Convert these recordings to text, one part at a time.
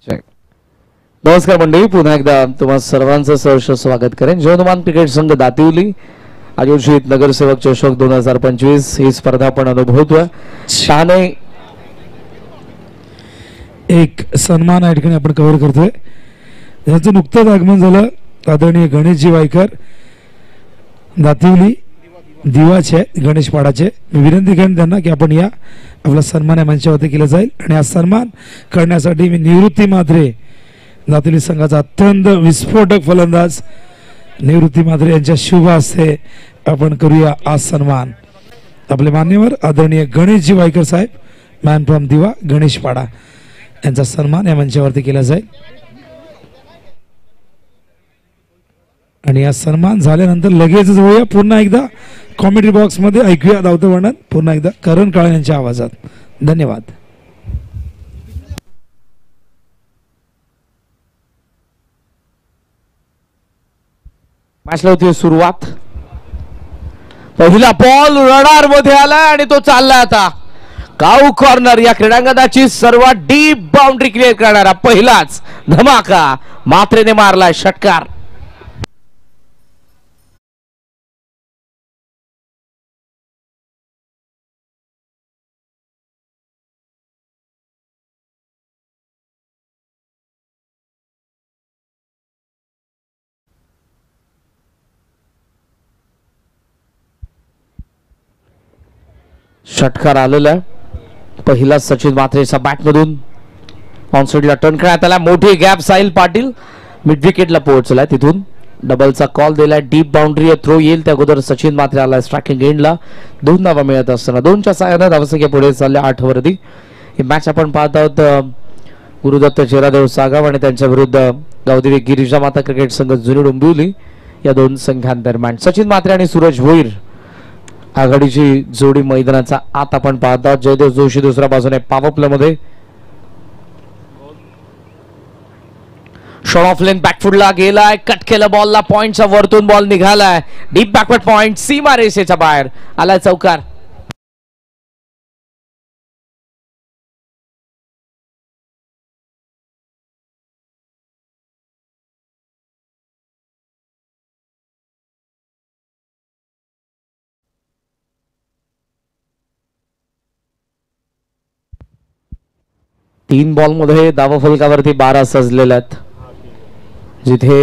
नमस्कार मंडळी, पुन्हा एकदा तुम्हा सर्वांचं सहर्ष स्वागत करेन. जयहनुमान क्रिकेट संघ दातिवली आयोजित नगरसेवक चषक 2025 ही स्पर्धा आपण अनुभवतोय. शहाणे एक सन्मान या ठिकाणी आपण कव्हर करतोय. त्यांचं नुकतंच आगमन झालं. आदरणीय गणेशजी वायकर दातिवली दिवाचे गणेश पाडाचे. मी विनंती करेन त्यांना की आपण या आपला सन्मान या मंचावरती केला जाईल आणि हा सन्मान करण्यासाठी मी निवृत्ती म्हात्रे दातिवली संघाचा अत्यंत विस्फोटक फलंदाज निवृत्ती म्हात्रे यांच्या शुभ हस्ते आपण करूया आज सन्मान. आपले मान्यवर आदरणीय गणेशजी वायकर साहेब, मॅन फ्रॉम दिवा गणेश पाडा, यांचा सन्मान या मंचावरती केला जाईल. आणि या सन्मान झाल्यानंतर लगेच जाऊया पुन्हा एकदा कॉमेडी बॉक्स मध्ये ऐकूया धावतं वर्णन पुन्हा एकदा करण काळे यांच्या आवाजात. धन्यवाद. मॅचला होती सुरुवात. पहिला बॉल रडार मध्ये आला आणि तो चालला आता काऊ कॉर्नर. या क्रीडांगणाची सर्वात डीप बाउंड्री क्लिअर करणारा पहिलाच धमाका मात्रेने मारलाय षटकार. षटकार आलेला पहिला सचिन मात्रेच्या बॅट मधून ऑनसाइडला टर्न करण्यात आला. मोठी गॅप साहिल पाटील मिड विकेटला पोहोचलाय. तिथून डबलचा कॉल दिलाय. डीप बाउंड्री थ्रो येईल त्या अगोदर सचिन मात्रे आला स्ट्रायकिंग एंडला. 2 धावा मिळत असताना 2च्या साहाय्याने धावसंख्या पुढे चालल्या 8 वरती. ही मॅच आपण पाहत आहोत गुरुदत्त चेरादेव सागाव आणि त्यांच्या विरुद्ध गावदेवी गिरिजा माता क्रिकेट संघ जुनी डोंबिवली या दोन संघांदरम्यान. सचिन मात्रे आणि सूरज भोईर आघाडीची जोडी मैदानाचा आत आपण पाहत आहोत. जयदेव जोशी दुसऱ्या बाजूने पॉवर प्ले मध्ये. शॉट ऑफ लेन बॅकफुटला गेलाय. कट केला बॉलला. पॉइंटच्या वरतून बॉल निघालाय. डीप बॅकवर्ड पॉइंट सीमा रेषेच्या बाहेर आलाय चौकार. तीन बॉल मध्ये धावा फलकावरती 12 सजलेल्या आहेत. जिथे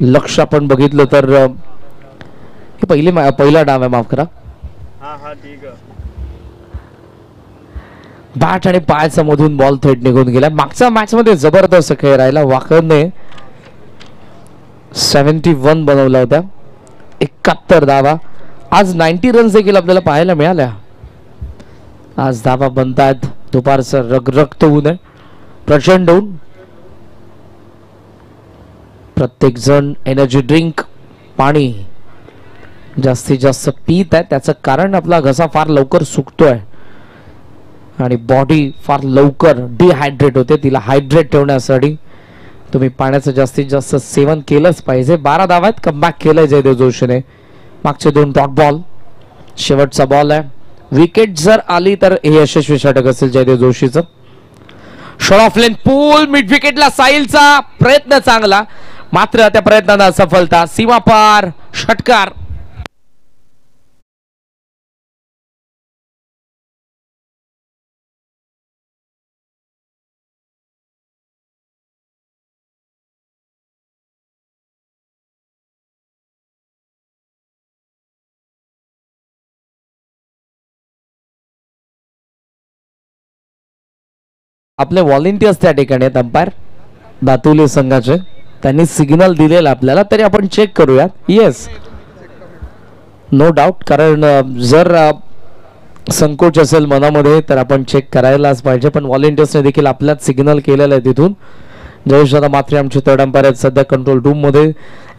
लक्ष आपण बघितलं तर हे पहिला डाव आहे, माफ करा. बॅट आणि पायाचा मधून बॉल थेट निघून गेला. मागच्या मॅच मध्ये जबरदस्त खेळ राहिला. वाकरने 71 बनवला होता. 71 धावा. आज 90 रन्स देखील आपल्याला पाहायला मिळाल्या. आज धावा बनतायत. दुपारचं रगरगत ऊन आहे, प्रचंड ऊन. प्रत्येक जण एनर्जी ड्रिंक पाणी जास्तीत जास्त पीत आहे. त्याचं कारण आपला घसा फार लवकर सुकतोय आणि बॉडी फार लवकर डिहायड्रेट होते. तिला हायड्रेट ठेवण्यासाठी तुम्ही पाण्याचं जास्तीत जास्त सेवन केलंच पाहिजे. 12 धावा आहेत. कमबॅक केलंय जयदेव जोशीने. मागचे 2 डॉट बॉल. शेवटचा बॉल आहे. विकेट जर आली तर हे यशस्वी षटक असेल जयदेव जोशीचं. Short of length pull mid विकेटला. साहिलचा प्रयत्न चांगला, मात्र त्या प्रयत्नाला सफलता. सीमा पार षटकार. आपले व्हॉलेंटियर्स त्या ठिकाणी आहेत अंपायर दातुली संघाचे. त्यांनी सिग्नल दिलेला आपल्याला, तरी आपण चेक करूयात. Yes, no doubt. कारण जर संकोच असेल मनामध्ये तर आपण चेक करायलाच पाहिजे. पण व्हॉलेंटियर्सने देखील आपल्याच सिग्नल केलेलं आहे तिथून. जयेशदादा मात्रे आमचे थर्ड अंपायर आहेत सध्या कंट्रोल रूम मध्ये.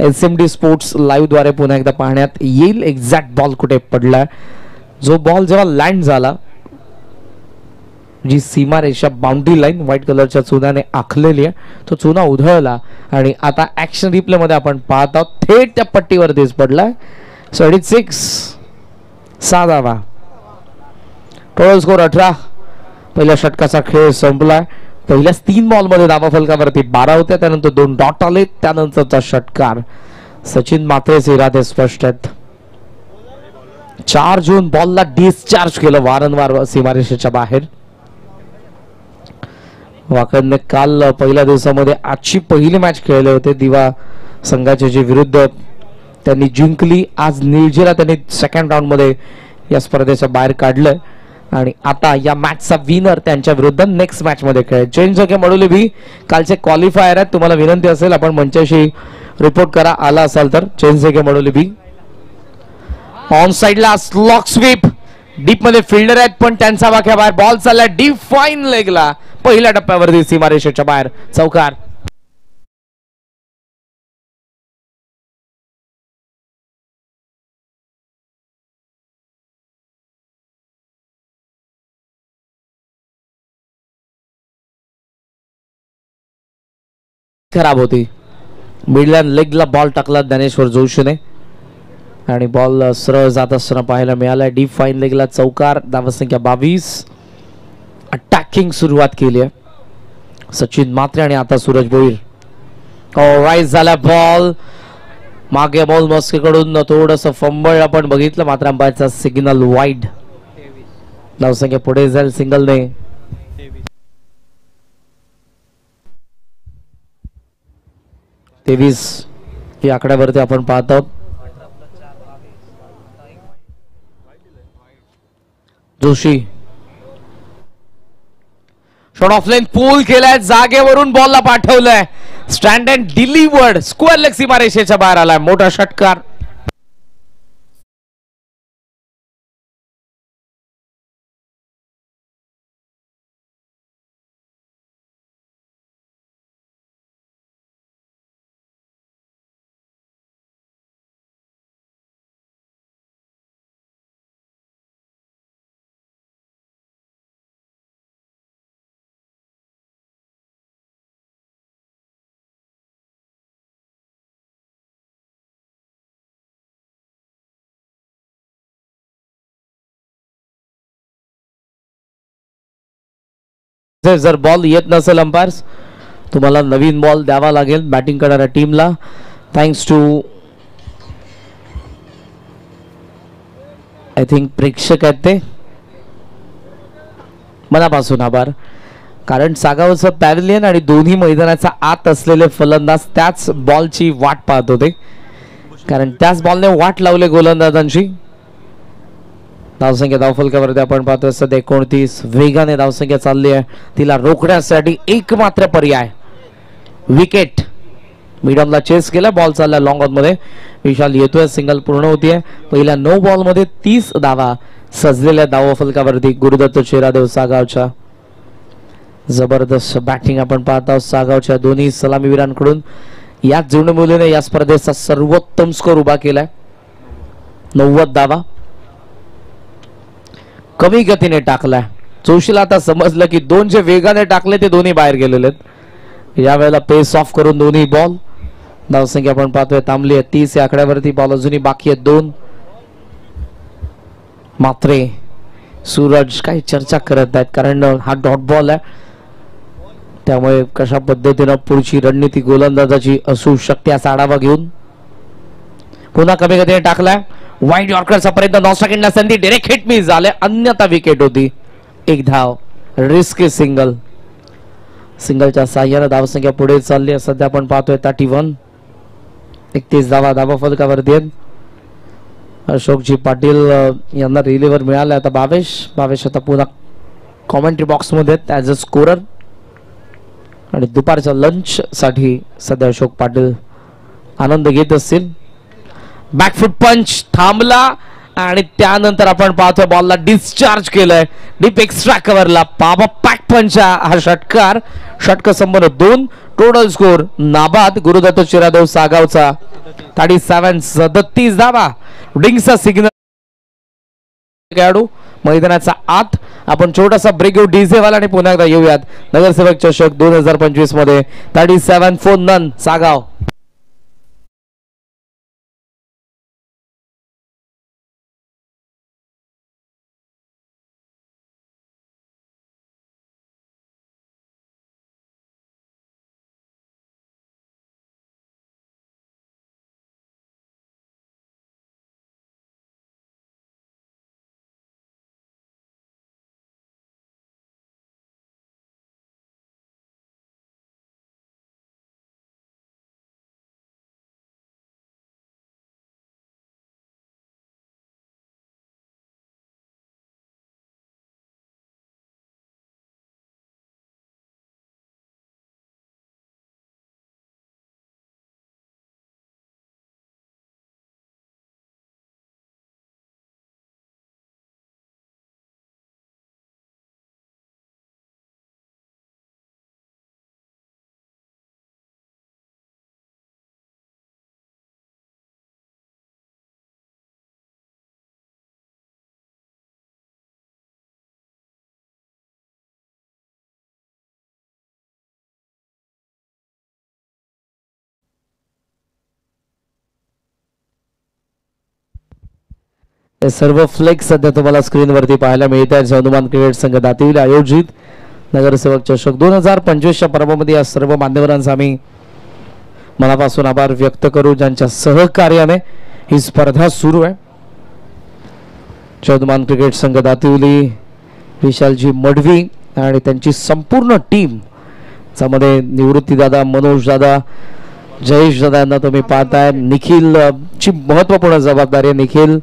SMD स्पोर्ट्स लाईव्ह द्वारे पुन्हा एकदा पाहण्यात येईल एक्झॅक्ट बॉल कुठे पडलाय. जो बॉल जेव्हा लँड झाला, जी सीमा रेषा बाउंड्री लाईन व्हाईट कलरच्या चुनाने आखलेली आहे, तो चुना उधळला आणि आता ऍक्शन रिप्ले मध्ये आपण पाहत आहोत थेट त्या पट्टीवरतीच पडलाय. 36 6 धावा. Total score 18. पहिल्या षटकाचा खेळ संपलाय. पहिल्याच 3 बॉलमध्ये धावा फलकावरती 12 होत्या, त्यानंतर 2 डॉट आले, त्यानंतरचा षटकार. सचिन मात्रेचे इरादे स्पष्ट आहेत. 4 जून बॉलला डिस्चार्ज केलं वारंवार सीमारेषेच्या बाहेर. वाकडने काल पहिल्या दिवसामध्ये आजची पहिली मॅच खेळले होते दिवा संघाचे, जे विरुद्ध त्यांनी जिंकली. आज निळजीला त्यांनी सेकंड राऊंड मध्ये या स्पर्धेच्या बाहेर काढलंय आणि आता या मॅचचा विनर त्यांच्या विरुद्ध नेक्स्ट मॅच मध्ये खेळेल. चेंज जगे मडोली बी कालचे क्वालिफायर आहेत. तुम्हाला विनंती असेल आपण मंचाशी रिपोर्ट करा आला असाल तर. चेंज जगे मडोली बी ऑन साइडला स्लॉक स्वीप, डीप मध्ये फिल्डर आहेत पण त्यांचा वाक्या बाहेर. बॉल चालला डीप फाईन लेगला, पहिल्या टप्प्यावरती सीमारेषेच्या बाहेर चौकार. खराब होती. मिडलँड लेगला बॉल टाकला ज्ञानेश्वर जोशीने आणि बॉल सरळ जात असताना पाहायला मिळाला. डीप फाईन लेगला चौकार. धावसंख्या 22. अटॅकिंग सुरुवात केली आहे सचिन मात्रे आणि आता सूरज भोईर. राईज झाला बॉल मागे. बॉल मस्केकडून थोडंसं फंबळ आपण बघितलं, मात्र अंपायरचा सिग्नल वाईड. धावसंख्या पुढे जाईल सिंगलने. 23 या आकड्यावरती आपण पाहतो. Joshi short of length pull केलाय, जागेवरून बॉलला पाठवलंय. Stand and delivered, square leg सीमारेषेच्या बाहेर आलाय. मोठा षटकार. जर बॉल येत नसेल अंपायर्स, तुम्हाला नवीन बॉल द्यावा लागेल बॅटिंग करणाऱ्या टीमला. थँक्स टू आय थिंक प्रेक्षक आहेत ते, मनापासून आभार. कारण सागावचं पॅव्हिलियन आणि दोन्ही मैदानाचा आत असलेले फलंदाज त्याच बॉलची वाट पाहत होते, कारण त्याच बॉलने वाट लावले गोलंदाजांची. धावसंख्या धावफलकावरती आपण पाहतोय सध्या 29. वेगाने धावसंख्या चालली आहे, तिला रोखण्यासाठी एक मात्र पर्याय विकेट. मिडमला चेस केला, बॉल चालला लॉंग ऑन मध्ये. विशाल येतोय, सिंगल पूर्ण होतीये. पहिल्या 9 बॉल मध्ये 30 धावा सजलेल्या धावफलकावरती गुरुदत्त चेरादेव सागावच्या. जबरदस्त बॅटिंग आपण पाहत आहोत सागावच्या दोन्ही सलामीवीरांकडून. याच जुळमुलीने या स्पर्धेचा सर्वोत्तम स्कोर उभा केलाय, 90 धावा. कमी गतीने टाकलाय. जोशीला आता समजलं की 2 जे वेगाने टाकले ते दोन्ही बाहेर गेलेले आहेत. यावेळेला पेस ऑफ करून दोन्ही बॉल. धावसंख्या आपण पाहतोय थांबली आहे 30 या आकड्यावरती. बॉल अजूनही बाकी आहेत 2. मात्रे सूरज काही चर्चा करत आहेत, कारण हा डॉट बॉल आहे, त्यामुळे कशा पद्धतीनं पुढची रणनीती गोलंदाजाची असू शकते असा आढावा घेऊन. पुन्हा कमी गतीने टाकलाय. वाईड यॉर्करचा पर्यंत 9 सेकंडला संधी. डायरेक्ट हिट मिस झाले, अन्यथा विकेट होती. 1 धाव. Risky single. सिंगलच्या साह्याने धावसंख्या पुढे चालली आहे. सध्या आपण पाहतोय 31. 31 धावा फलकावरती आहेत. अशोकजी पाटील यांना रिलीव्हर मिळाला. आता भावेश आता पुन्हा कॉमेंट्री बॉक्स मध्ये ॲज अ स्कोरर. आणि दुपारच्या लंच साठी सध्या अशोक पाटील आनंद घेत असतील. बॅकफुट पंच थांबला आणि त्यानंतर आपण पाहतोय बॉलला डिस्चार्ज केलंय डीप एक्स्ट्रा कव्हरला. बाबा पॅक पंच हा षटकार. षटक संपन्न 2. टोटल स्कोर नाबाद. गुरुदत्त चिरादेव सागावचा 37 धावा. डिंगचा सिग्नल खेळाडू मैदानाचा आत. आपण छोटासा ब्रेक घेऊ डीजे वाला आणि पुन्हा एकदा येऊयात. नगरसेवक चषक 2025 मध्ये 37 for none सागाव. हे सर्व फ्लेक्स सध्या तुम्हाला स्क्रीनवरती पाहायला मिळत आहेत. हनुमान क्रिकेट संघ दातिवली आयोजित नगरसेवक चषक 2025च्या पर्वामध्ये या सर्व मान्यवरांचा आम्ही मनापासून आभार व्यक्त करू, ज्यांच्या सहकार्याने ही स्पर्धा सुरू आहे. हनुमान क्रिकेट संघ दातिवली, विशालजी मडवी आणि त्यांची संपूर्ण टीम, त्यामध्ये निवृत्ती दादा, मनोज दादा, जयेश दादा यांना तुम्ही पाहताय. निखिल ची महत्वपूर्ण जबाबदारी आहे. निखिल,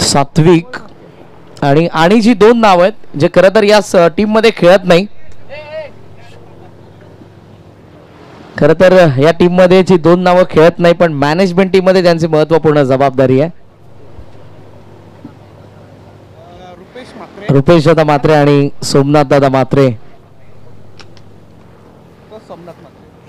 सात्विक आणि जी दोन नाव आहेत जे खरं तर या टीम मध्ये खेळत नाही, खरं तर या टीम मध्ये जी दोन नावं खेळत नाही पण मॅनेजमेंट टीम मध्ये त्यांची महत्वपूर्ण जबाबदारी आहे. रुपेश दादा मात्रे आणि सोमनाथ दादा मात्रे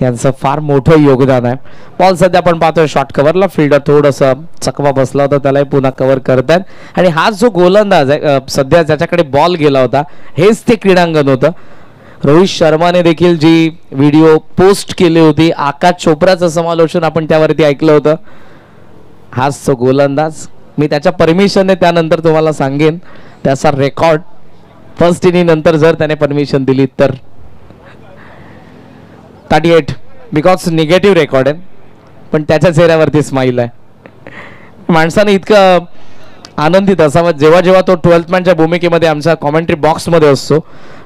यांचं फार मोठं योगदान आहे. बॉल सध्या आपण पाहतोय शॉर्ट कव्हरला, फिल्डर थोडंसं चकवा बसला होता, त्यालाही पुन्हा कव्हर करतात. आणि हा जो गोलंदाज आहे सध्या ज्याच्याकडे बॉल गेला होता, हेच ते क्रीडांगण होतं. रोहित शर्माने देखील जी व्हिडिओ पोस्ट केली होती, आकाश चोप्राचं समालोचन आपण त्यावरती ऐकलं होतं, हाच तो गोलंदाज. मी त्याच्या परमिशनने त्यानंतर तुम्हाला सांगेन त्याचा रेकॉर्ड फर्स्ट इनिंग नंतर जर त्याने परमिशन दिली तर. 38 बिकॉज निगेटिव्ह रेकॉर्ड आहे, पण त्याच्या चेहऱ्यावरती स्माईल आहे. माणसाने इतकं आनंदित असावं जेव्हा जेव्हा तो 12th मॅनच्या भूमिकेमध्ये आमच्या कॉमेंट्री बॉक्समध्ये असतो.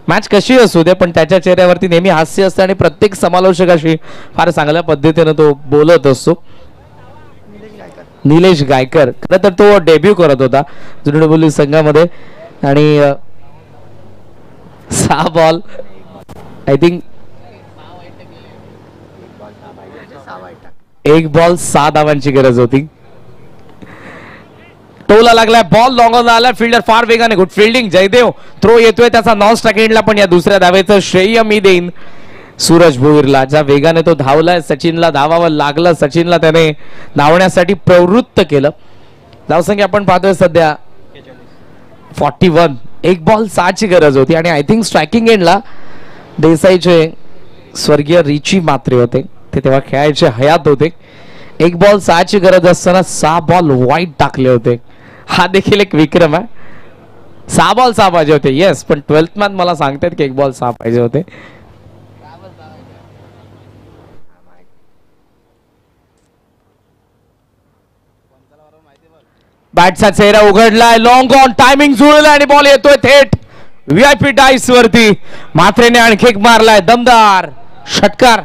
मॅच कशी असू दे पण त्याच्या चेहऱ्यावरती नेहमी हास्य असतं आणि प्रत्येक समालोचकाशी फार चांगल्या पद्धतीनं तो बोलत असतो. निलेश गायकर, खरं तर तो डेब्यू करत होता जुनडबोली संघामध्ये आणि 6 बॉल आय थिंक 1 बॉल 6 धावांची गरज होती. टोला लागलाय, बॉल लॉंग ऑन आला, फिल्डर फार वेगाने, गुड फिल्डिंग. जयदेव थ्रो येतोय त्याचा नॉन स्ट्राइक एंडला, पण या दुसऱ्या धावेचं श्रेय मी देईन सूरज भोईरला, ज्या वेगाने तो धावलाय. सचिनला धावावं लागलं, सचिनला त्याने धावण्यासाठी प्रवृत्त केलं. धावसंख्या आपण पाहतोय सध्या 41. 1 बॉल 6 ची गरज होती आणि आय थिंक स्ट्रायकिंग एंडला देसाईचे स्वर्गीय रिची मात्रे होते, ते तेव्हा खेळायचे हयात होते. 1 बॉल 6 ची गरज असताना 6 बॉल वाईट टाकले होते. हा देखील एक विक्रम आहे. 6 बॉल 6 पाहिजे होते येस, पण 12th मॅन मला सांगतात की 1 बॉल 6 पाहिजे होते. बॅटचा चेहरा उघडलाय, लॉंग ऑन, टायमिंग जुळलाय आणि बॉल येतोय थेट व्हीआयपी डाईस वरती. मात्रेने आणखी एक मारलाय दमदार षटकार.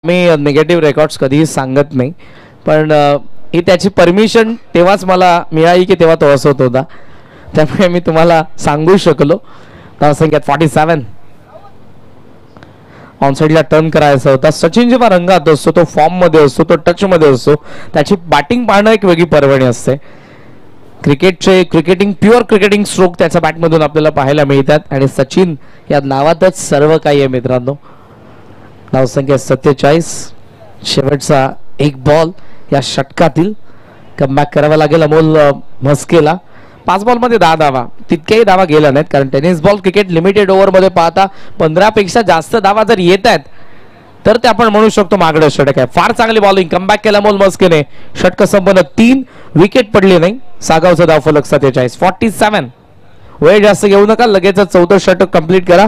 मी निगेटिव्ह रेकॉर्ड्स कधीही सांगत नाही, पण ही त्याची परमिशन तेव्हाच मला मिळाली की तेव्हा तो असत होता, त्यामुळे मी तुम्हाला सांगू शकलो. धावसंख्यात 47. ऑनसाइडला टर्न करायचा होता. सचिन जेव्हा रंगात असतो, तो फॉर्म मध्ये असतो, तो टच मध्ये असतो, त्याची बॅटिंग पाहणं एक वेगळी पर्वणी असते. क्रिकेटिंग प्युअर क्रिकेटिंग स्ट्रोक त्याच्या बॅटमधून आपल्याला पाहायला मिळतात आणि सचिन या नावातच सर्व काही आहे मित्रांनो. धावसंख्या 47. शेवटचा 1 बॉल या षटकातील. कमबॅक करावा लागेल अमोल म्हस्केला. 5 बॉलमध्ये 10 धावा, तितक्याही धावा गेल्या नाहीत, कारण टेनिस बॉल क्रिकेट लिमिटेड ओव्हरमध्ये पाहता 15 पेक्षा जास्त धावा जर येत आहेत तर ते आपण म्हणू शकतो मागडं षटक आहे. फार चांगली बॉलिंग, कमबॅक केला अमोल म्हस्केने. षटक संपन्न, 3 विकेट पडली नाही. सागावचा धावफलक 47. 47. वेळ जास्त घेऊ नका, लगेच 14 षटक कंप्लीट करा.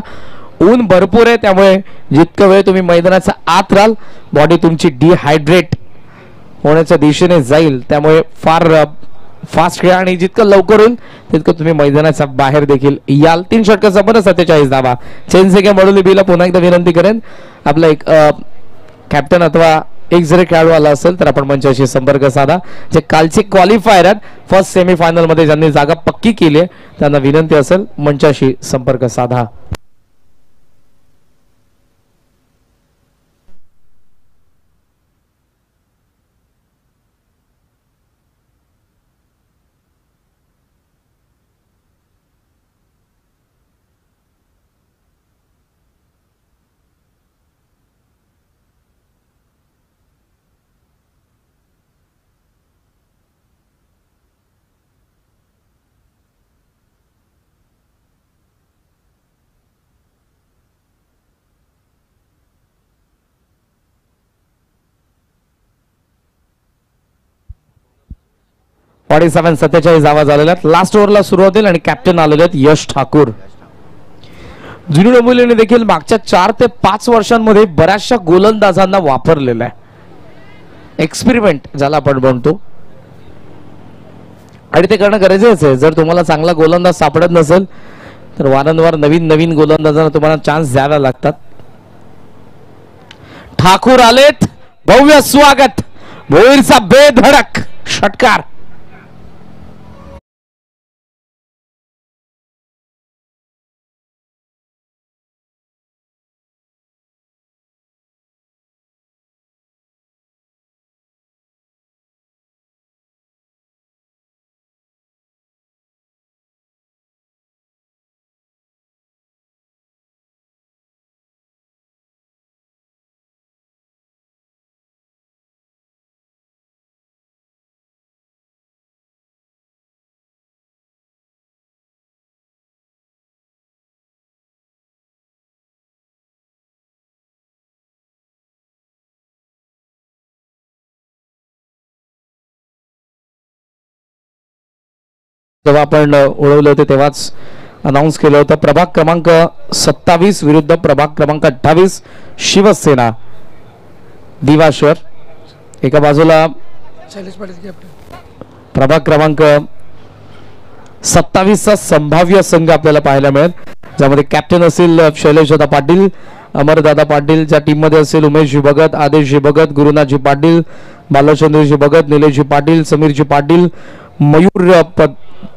ऊन भरपूर आहे, त्यामुळे जितकं वेळ तुम्ही मैदानाच्या आत राहाल बॉडी तुमची डिहायड्रेट होण्याच्या दिशेने जाईल, त्यामुळे फार फास्ट खेळा आणि जितकं लवकर होईल तितकं तुम्ही मैदानाच्या बाहेर देखील याल. 3 षटक संपन्न, 47 धावा. चेनसेके मडोली बीला पुन्हा एकदा विनंती करेन, आपला एक कॅप्टन अथवा एक जरी खेळाडू आला असेल तर आपण मंचाशी संपर्क साधा. जे कालचे क्वालिफायर आहेत फर्स्ट सेमीफायनल मध्ये ज्यांनी जागा पक्की केली आहे त्यांना विनंती असेल मंचाशी संपर्क साधा. 47-47 धावा झालेल्या आहेत. लास्ट ओव्हरला सुरुवात होईल आणि कॅप्टन आलेले आहेत यश ठाकूर. जुनी डोंबिवलीने देखील मागच्या 4 ते 5 वर्षांमध्ये बऱ्याचशा गोलंदाजांना वापरलेला आहे. एक्सपेरिमेंट ज्याला आपण म्हणतो आणि ते करणं गरजेच आहे. जर तुम्हाला चांगला गोलंदाज सापडत नसेल तर वारंवार नवीन नवीन गोलंदाजांना तुम्हाला चान्स द्यावे लागतात. ठाकूर आलेत, भव्य स्वागत, भोईरचा बेधडक षटकार. जेव्हा आपण उडवले होते तेव्हाच अनाउन्स केलं होतं. प्रभाग क्रमांक 27 विरुद्ध प्रभाग क्रमांक 28 शिवसेना दिवा शहर. एका बाजूला प्रभाग क्रमांक 27 चा संभाव्य संघ आपल्याला पाहायला मिळेल, ज्यामध्ये कॅप्टन असेल शैलेशदादा पाटील, अमरदादा पाटील. ज्या टीम मध्ये असेल उमेशजी भगत, आदेशजी भगत, गुरुनाथजी पाटील, बालचंद्रजी भगत, निलेशजी पाटील, समीरजी पाटील, मयूर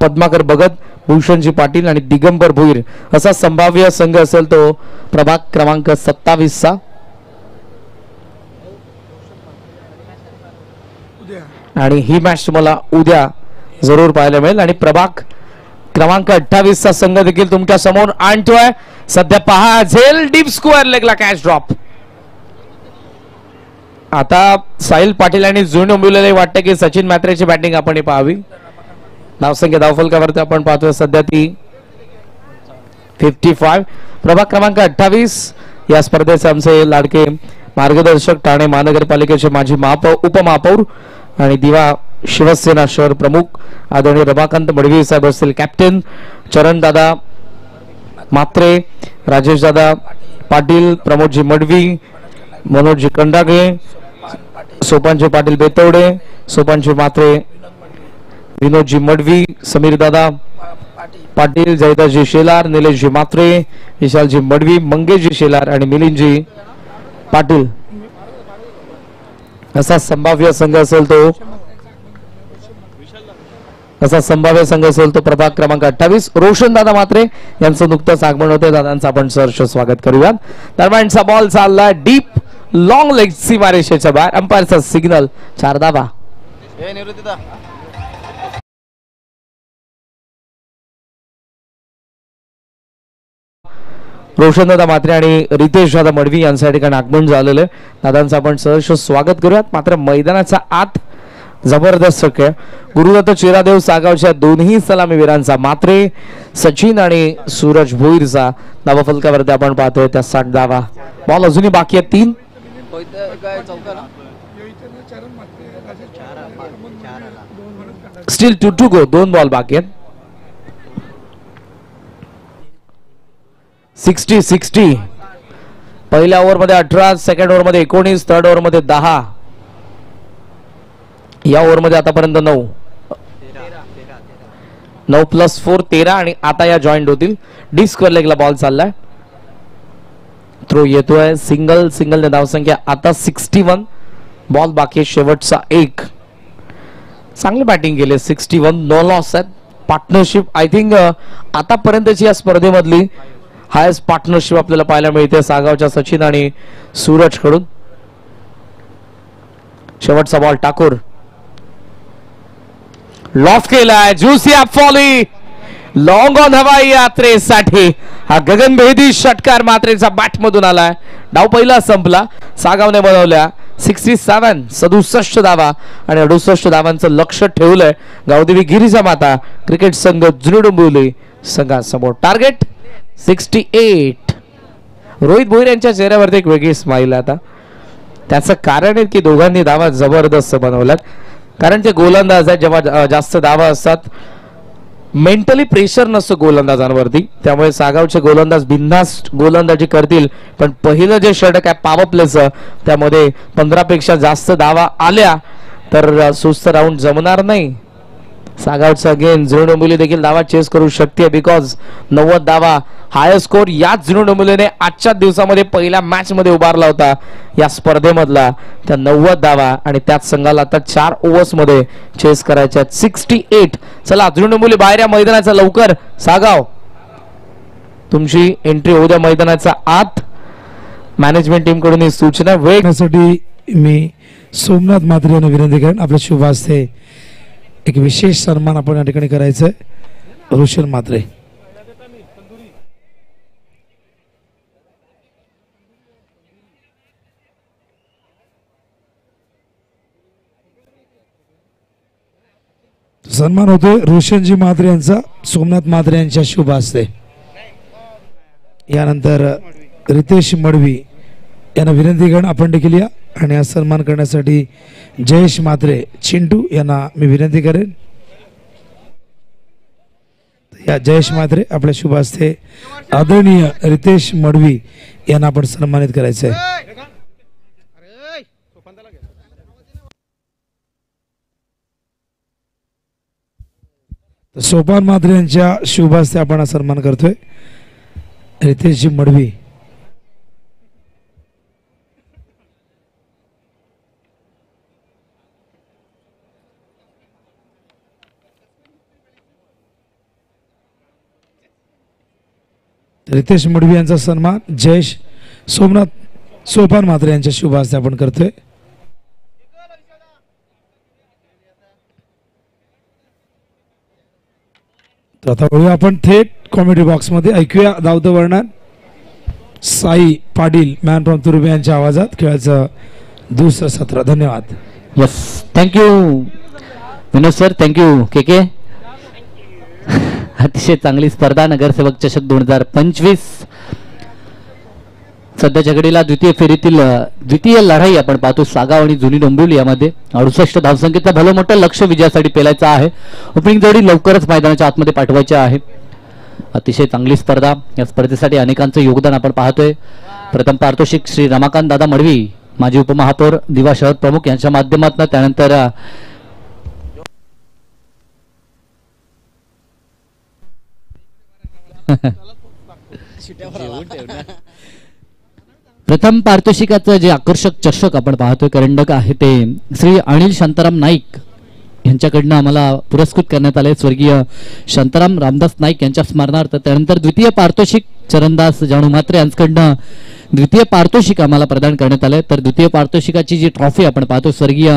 पद्माकर भगत, भूषणजी पाटील आणि दिगंबर भोईर असा संभाव्य संघ असेल तो प्रभाग क्रमांक 27 चा. आणि ही मॅच तुम्हाला उद्या जरूर पाहायला मिळेल. आणि प्रभाग क्रमांक 28 चा संघ देखील तुमच्या समोर आणतोय. सध्या पहा, झेल डीप स्क्वेअर लेगला कॅच ड्रॉप. आता साहिल पाटील आणि जुनी डोंबिवलीला वाटतं की सचिन म्हात्रेची बॅटिंग आपण पाहावी. धावसंख्या धावफलकावरती आपण पाहतोय सध्या ती 55. प्रभाग क्रमांक 28 या स्पर्धेचे आमचे लाडके मार्गदर्शक, ठाणे महानगरपालिकेचे माजी उपमहापौर आणि दिवा शिवसेना शहर प्रमुख आदरणीय रमाकांत मडवी साहेब असतील. कॅप्टन चरणदादा म्हात्रे, राजेशदादा पाटील, प्रमोदजी मडवी, मनोजजी कंडागळे, सोपानजी पाटील बेतवडे, सोपानजी म्हात्रे, विनोदजी मडवी, समीर दादा पाटील, जयदाजी शेलार, निलेशजी म्हात्रे, विशालजी मडवी, मंगेशजी शेलार आणि मिलिंदजी पाटील असा संभाव्य संघ असेल तो प्रभाग क्रमांक 28. रोशन दादा म्हात्रे यांचं नुकतंच आगमन होते. दादांचं आपण सहर्ष स्वागत करूयात. दरम्यानचा बॉल चालला डीप लॉंग लेग सीमारेषेच्या बाहेर. अंपायरचा सिग्नल 4 धावा. रोशनदादा म्हात्रे आणि रितेश दादा मडवी यांच्या ठिकाणी आगमन झालेलं आहे. दादांचं आपण सहर्ष स्वागत करूयात. मात्र मैदानाच्या आत जबरदस्त खेळ. गुरुदत्त चिरादेव सागावच्या दोन्ही सलामीवीरांचा, मात्रे, सचिन आणि सूरज भोईरचा धावफलकावरती आपण पाहतोय त्या 60 धावा. बॉल अजूनही बाकी आहेत 3. Steel 2 to go. 2 बॉल बाकी आहेत. 60-60. पहिल्या ओव्हरमध्ये 18, सेकंड ओव्हरमध्ये 19, थर्ड ओव्हरमध्ये 10. या ओव्हरमध्ये आतापर्यंत 9 + 4 13 आणि आता या जॉईंट होतील. डिस्क लेगला बॉल चाललाय. थ्रो येतोय. सिंगल धावसंख्या आता 61. बॉल बाकी शेवटचा 1. चांगली बॅटिंग केली. 61 नो लॉस आहेत. पार्टनरशिप आय थिंक आतापर्यंतची या स्पर्धेमधली हायस्ट पार्टनरशिप आपल्याला पाहायला मिळते सागावच्या सचिन आणि सूरज कडून. शेवटचा बॉल ठाकूर लॉफ केलाय. ज्युसी फॉली लॉंग ऑन हवाई यात्रेसाठी हा गगनभेदी षटकार मात्रेचा बॅट मधून आलाय. डाव पहिला संपला. सागावने बनवल्या 67 धावा आणि 68 धावांचं लक्ष ठेवलंय गावदेवी गिरिजा माता क्रिकेट संघ जुनी डोंबिवली संघासमोर. टार्गेट 68. रोहित भोईर यांच्या चेहऱ्यावरती एक वेगळी स्माईल. आता त्याचं कारण आहे की दोघांनी धावा जबरदस्त बनवल्यात. कारण ते गोलंदाज आहे, जेव्हा जास्त धावा असतात मेंटली प्रेशर नसतं गोलंदाजांवरती, त्यामुळे सागावचे गोलंदाज बिनधास्त गोलंदाजी करतील. पण पहिलं जे षटक आहे पॉवर प्लेचं, त्यामध्ये 15 पेक्षा जास्त धावा आल्या तर सुस्त राऊंड जमणार नाही. सागावचा अगेन झिरो डोंबिवली देखील धावा चेस करू शकते, बिकॉज 90 धावा हायर स्कोर याच झिरो डोंबिवलीने आजच्या दिवसामध्ये पहिल्या मॅच मध्ये उभारला होता या स्पर्धेमधला. त्या 90 धावा आणि त्याच संघाला आता 4 ओव्हर्स मध्ये चेस करायच्या 68. चला झिरो डोंबिवली बाहेर या मैदानाचा लवकर. सागाव तुमची एंट्री होऊ द्या मैदानाचा आत. मॅनेजमेंट टीम कडून ही सूचना. वेळेसाठी मी सोमनाथ म्हात्रे यांना विनंती करेन, आपल्या शुभ हस्ते एक विशेष सन्मान आपण या ठिकाणी करायचं आहे. रोशन म्हात्रे. सन्मान होतोय रोशनजी म्हात्रे यांचा सोमनाथ म्हात्रे यांच्या शुभ हस्ते. यानंतर रितेश मडवी यांना विनंती करून आपण देखील या आणि हा सन्मान करण्यासाठी जयेश म्हात्रे चिंटू यांना मी विनंती करेन. या जयेश म्हात्रे आपल्या शुभ हस्ते आदरणीय रितेश मडवी यांना आपण सन्मानित करायचं आहे. सोपान म्हात्रे यांच्या शुभ हस्ते आपण हा सन्मान करतोय. रितेशजी मडवी. रितेश मडवी यांचा सन्मान जयेश सोपान म्हात्रे यांच्या शुभ हस्ते आपण करतोय. तर आता वळूया आपण थेट कॉमेडी बॉक्स मध्ये. ऐकूया धावतं वर्णन साई पाटील मॅन फ्रॉम तुर्बे यांच्या आवाजात खेळाचं दुसरं सत्र. धन्यवाद. यस, थँक्यू विनोद सर, थँक्यू के के. अतिशय चांगली स्पर्धा नगरसेवक चषक 2025. सध्याच्या घडीला द्वितीय फेरीतील द्वितीय लढाई आपण पाहतो सागाव आणि जुनी डोंबिवली यामध्ये 68 धावसंख्येचा भलं मोठं लक्ष विजयासाठी पेलायचं आहे. ओपनिंग जोडी लवकरच मैदानाच्या आतमध्ये पाठवायची आहे. अतिशय चांगली स्पर्धा. या स्पर्धेसाठी अनेकांचं योगदान आपण पाहतोय. प्रथम पारितोषिक श्री रमाकांत दादा मडवी माजी उपमहापौर दिवा शहर प्रमुख यांच्या माध्यमातून, त्यानंतर प्रथम पारितोषिकाचं जे आकर्षक चषक आपण पाहतोय करंडक आहे ते श्री अनिल शांताराम नाईक यांच्याकडनं आम्हाला पुरस्कृत करण्यात आले. स्वर्गीय शांताराम रामदास नाईक यांच्या स्मरणार्थ. त्यानंतर द्वितीय पारितोषिक चरणदास जानू म्हात्रे यांच्याकडनं द्वितीय पारितोषिक आम्हाला प्रदान करण्यात आले. तर द्वितीय पारितोषिकाची जी ट्रॉफी आपण पाहतो स्वर्गीय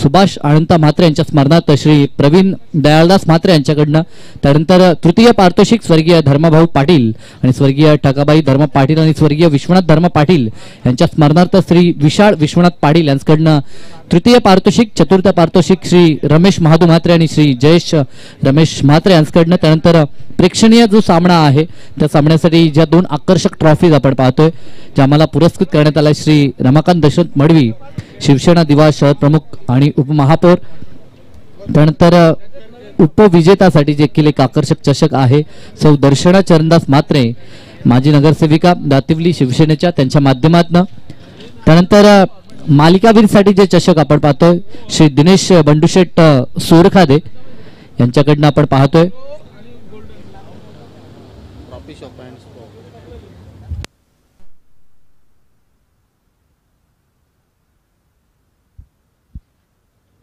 सुभाष अनंता म्हात्रे यांच्या स्मरणार्थ श्री प्रवीण दयाळदास म्हात्रे यांच्याकडनं. त्यानंतर तृतीय पारितोषिक स्वर्गीय धर्मभाऊ पाटील आणि स्वर्गीय ठकाबाई धर्म पाटील आणि स्वर्गीय विश्वनाथ धर्म पाटील यांच्या स्मरणार्थ श्री विशाळ विश्वनाथ पाटील यांच्याकडनं तृतीय पारितोषिक. चतुर्थ पारितोषिक श्री रमेश महादू म्हात्रे आणि श्री जयेश रमेश म्हात्रे यांच्याकडनं. त्यानंतर प्रेक्षणीय जो सामना आहे त्या सामन्यासाठी ज्या 2 आकर्षक ट्रॉफीज आपण पाहतोय ज्या आम्हाला पुरस्कृत करण्यात आल्या श्री रमाकांत दशरथ मडवी शिवसेना दिवा शहर प्रमुख आणि उपमहापौर. त्यानंतर उपविजेतासाठी देखील एक आकर्षक चषक आहे सौ दर्शना चरणदास म्हात्रे माजी नगरसेविका दातिवली शिवसेनेच्या त्यांच्या माध्यमातून. त्यानंतर मालिकावीरसाठी जे चषक आपण पाहतोय श्री दिनेश बंडूशेठ सोरखादे यांच्याकडनं आपण पाहतोय.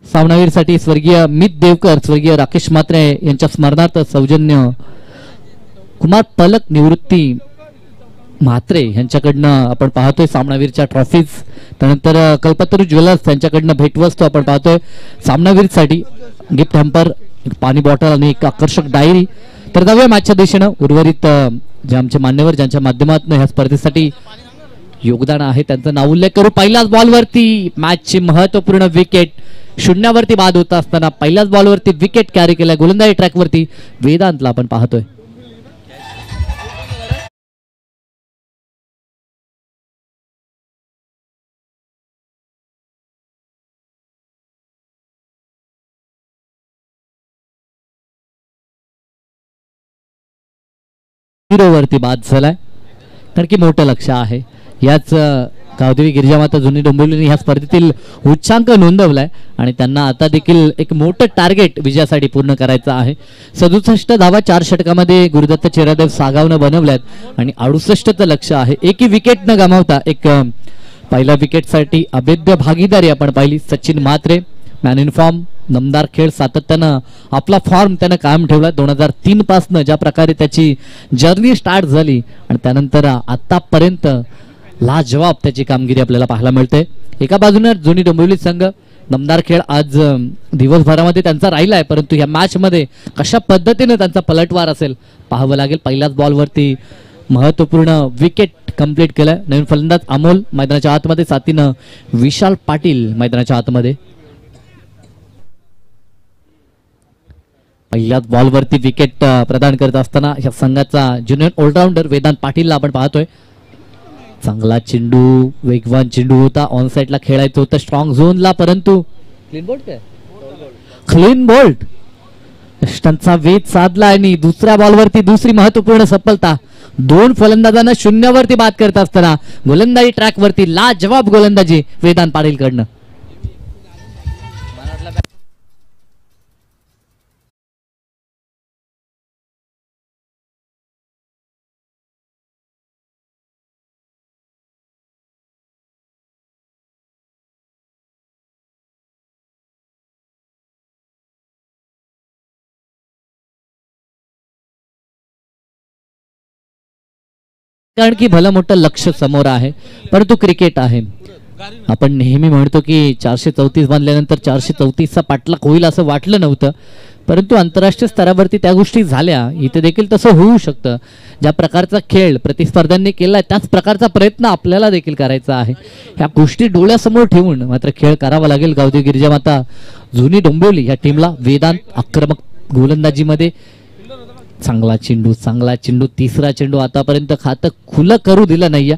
सामनावीरसाठी स्वर्गीय मित देवकर स्वर्गीय राकेश म्हात्रे यांच्या स्मरणार्थ सौजन्य कुमार पलक निवृत्ती म्हात्रे यांच्याकडनं आपण पाहतोय सामनावीरच्या ट्रॉफीज. त्यानंतर कल्पतरू ज्वेलर्स यांच्याकडनं भेटवस्तू आपण पाहतोय सामनावीरसाठी गिफ्ट हॅम्पर, पाणी बॉटल आणि एक आकर्षक डायरी. तर जाऊया मॅचच्या दिशेनं. उर्वरित जे आमचे मान्यवर ज्यांच्या माध्यमातून ह्या स्पर्धेसाठी योगदान आहे त्यांचं नाव उल्लेख करू. पहिल्याच बॉलवरती मॅचची महत्वपूर्ण विकेट 0वरती बाद होता असताना पहिल्याच बॉलवरती विकेट कॅरी केलाय गोलंदाजी ट्रॅकवरती वेदांतला आपण पाहतोय. 0 वरती बाद झालाय, कारण की मोठं लक्ष आहे. याच गावदेवी गिरिजामाता जुनी डोंबिवलीने ह्या स्पर्धेतील उच्चांक नोंदवलाय आणि त्यांना आता देखील एक मोठं टार्गेट विजयासाठी पूर्ण करायचं आहे. 67 धावा 4 षटकामध्ये गुरुदत्त चेरादेव सागावनं बनवल्यात आणि 68चं लक्ष आहे. एकही विकेट न गमावता एक पहिल्या विकेटसाठी अभेद्य भागीदारी आपण पाहिली. Sachin Mhatre man in form, दमदार खेळ, सातत्यानं आपला फॉर्म त्यानं कायम ठेवला. 2003 पासनं ज्या प्रकारे त्याची जर्नी स्टार्ट झाली आणि त्यानंतर आतापर्यंत लाजवाब त्याची कामगिरी आपल्याला पाहायला मिळते. एका बाजूने जुनी डोंबिवली संघ दमदार खेळ आज दिवसभरामध्ये त्यांचा राहिला आहे, परंतु या मॅच मध्ये कशा पद्धतीने त्यांचा पलटवार असेल पाहावं लागेल. पहिल्याच बॉलवरती महत्वपूर्ण विकेट कंप्लीट केलाय. नवीन फलंदाज अमोल मैदानाच्या आतमध्ये, साथीनं विशाल पाटील मैदानाच्या आतमध्ये. पहिल्याच बॉलवरती विकेट प्रदान करत असताना या संघाचा ज्युनियर ऑलराऊंडर वेदांत पाटीलला आपण पाहतोय. चांगला चेंडू, वेगवान चेंडू होता, ऑन साइडला खेळायचं होतं स्ट्रॉंग झोनला, परंतु क्लीन बोल्ट त्यांचा वेध साधला आणि दुसऱ्या बॉलवरती दुसरी महत्वपूर्ण सफलता. 2 फलंदाजांना 0 वरती बाद करत असताना गोलंदाजी ट्रॅकवरती लाजवाब गोलंदाजी वेदांत पाटील कडनं. कारण की भलं मोठं लक्ष समोर आहे, परंतु क्रिकेट आहे. आपण नेहमी म्हणतो की 434 बांधल्यानंतर 434चा पाठलाग होईल असं वाटलं नव्हतं, परंतु आंतरराष्ट्रीय स्तरावरती त्या गोष्टी झाल्या. इथे देखील तसं होऊ शकतं. ज्या प्रकारचा खेळ प्रतिस्पर्ध्यांनी केलाय त्याच प्रकारचा प्रयत्न आपल्याला देखील करायचा आहे. ह्या गोष्टी डोळ्यासमोर ठेवून मात्र खेळ करावा लागेल. गावदेवी गिरिजामाता जुनी डोंबिवली या टीमला. वेदांत आक्रमक गोलंदाजीमध्ये, चांगला चेंडू, तिसरा चेंडू आतापर्यंत खातं खुलं करू दिलं नाहीये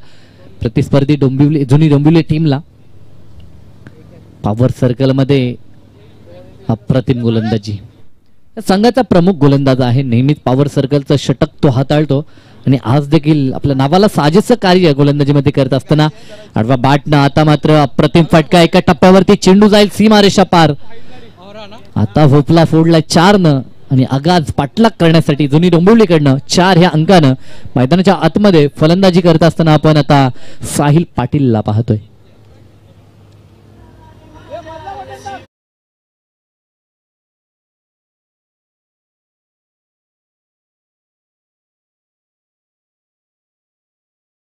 प्रतिस्पर्धी जुनी डोंबिवली टीमला. पॉवर सर्कल मध्ये अप्रतिम गोलंदाजी. संघाचा प्रमुख गोलंदाज आहे, नेहमीच पॉवर सर्कलचं षटक तो हाताळतो आणि आज देखील आपल्या नावाला साजेसं कार्य गोलंदाजीमध्ये करत असताना आडवा बॅटनं आता मात्र अप्रतिम फटका. एका टप्प्यावरती चेंडू जाईल सीमारेषा पार. आता होपला फोडलाय 4 आणि आगाज पाठलाग करण्यासाठी जुनी डोंबिवलीकडनं 4 ह्या अंकानं मैदानाच्या आतमध्ये फलंदाजी करत असताना आपण आता साहिल पाटीलला पाहतोय.